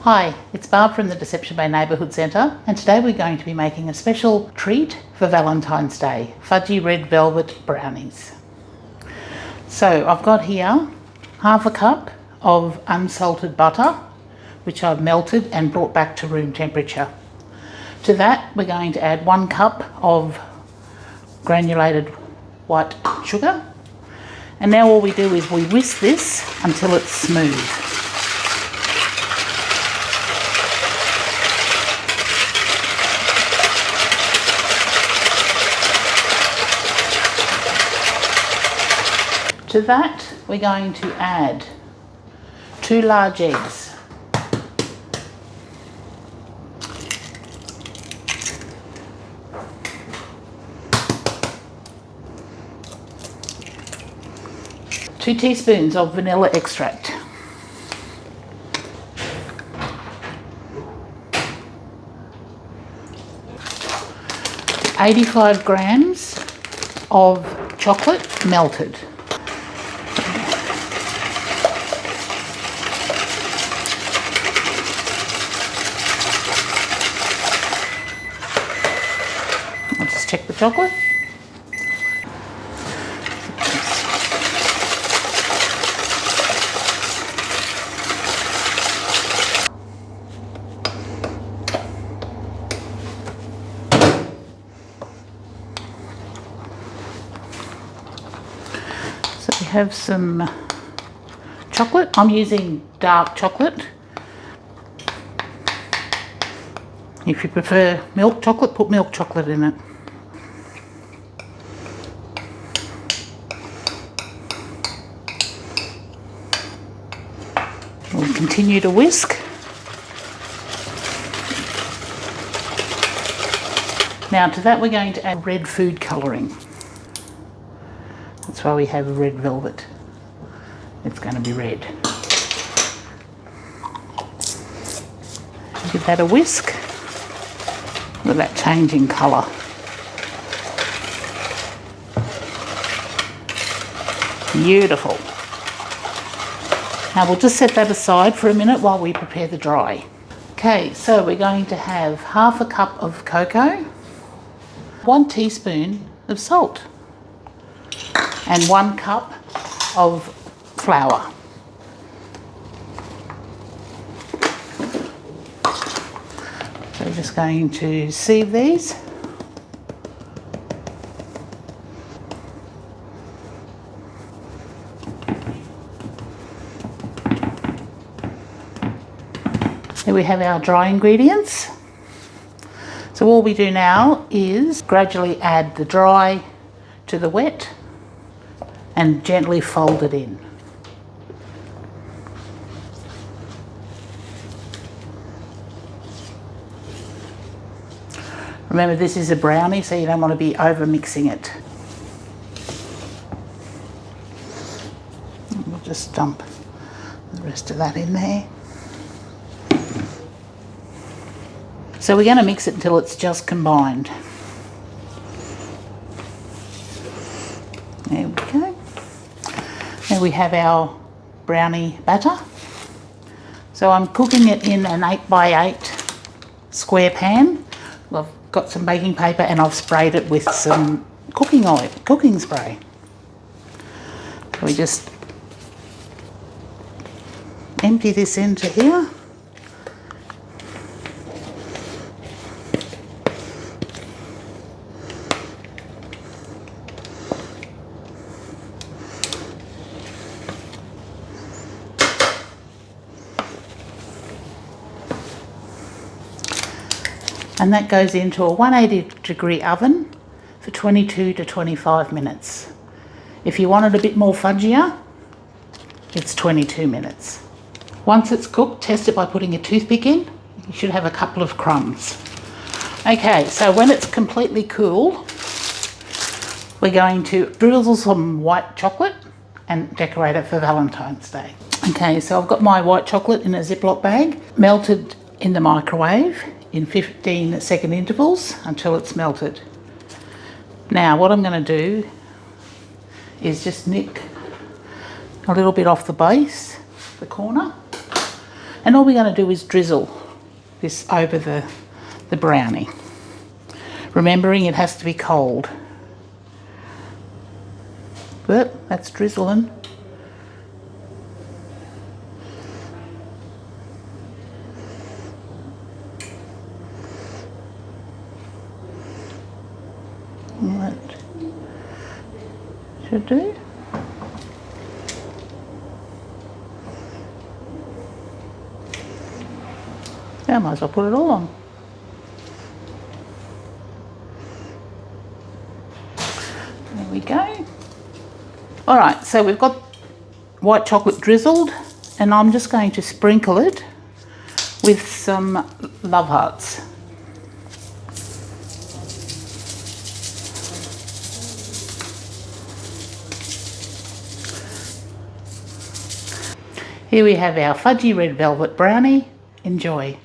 Hi, it's Barb from the Deception Bay Neighbourhood Centre, and today we're going to be making a special treat for Valentine's Day, Fudgy Red Velvet Brownies. So I've got here half a cup of unsalted butter, which I've melted and brought back to room temperature. To that we're going to add 1 cup of granulated white sugar, and now all we do is we whisk this until it's smooth. To that, we're going to add 2 large eggs. Two teaspoons of vanilla extract. $85 grams of chocolate melted. I'll just check the chocolate. So we have some chocolate. I'm using dark chocolate. If you prefer milk chocolate, put milk chocolate in it. We'll continue to whisk. Now to that we're going to add red food colouring. That's why we have a red velvet. It's going to be red. Give that a whisk. Look at that change in colour. Beautiful. Now we'll just set that aside for a minute while we prepare the dry. Okay, so we're going to have half a cup of cocoa, 1 teaspoon of salt, and 1 cup of flour. So we're just going to sieve these. Here we have our dry ingredients. So all we do now is gradually add the dry to the wet and gently fold it in. Remember, this is a brownie, so you don't want to be over mixing it. We'll just dump the rest of that in there. So we're going to mix it until it's just combined. There we go. Now we have our brownie batter. So I'm cooking it in an 8x8 square pan. I've got some baking paper and I've sprayed it with some cooking oil, cooking spray. So we just empty this into here. And that goes into a 180-degree oven for 22 to 25 minutes. If you want it a bit more fudgier, it's 22 minutes. Once it's cooked, test it by putting a toothpick in. You should have a couple of crumbs. Okay, so when it's completely cool, we're going to drizzle some white chocolate and decorate it for Valentine's Day. Okay, so I've got my white chocolate in a Ziploc bag, melted in the microwave in 15-second intervals until it's melted. Now what I'm going to do is just nick a little bit off the base, the corner, and all we're going to do is drizzle this over the brownie, remembering it has to be cold. But that's drizzling. That should do. Yeah, I might as well put it all on. There we go. Alright, so we've got white chocolate drizzled, and I'm just going to sprinkle it with some love hearts. Here we have our Fudgy Red Velvet Brownie. Enjoy.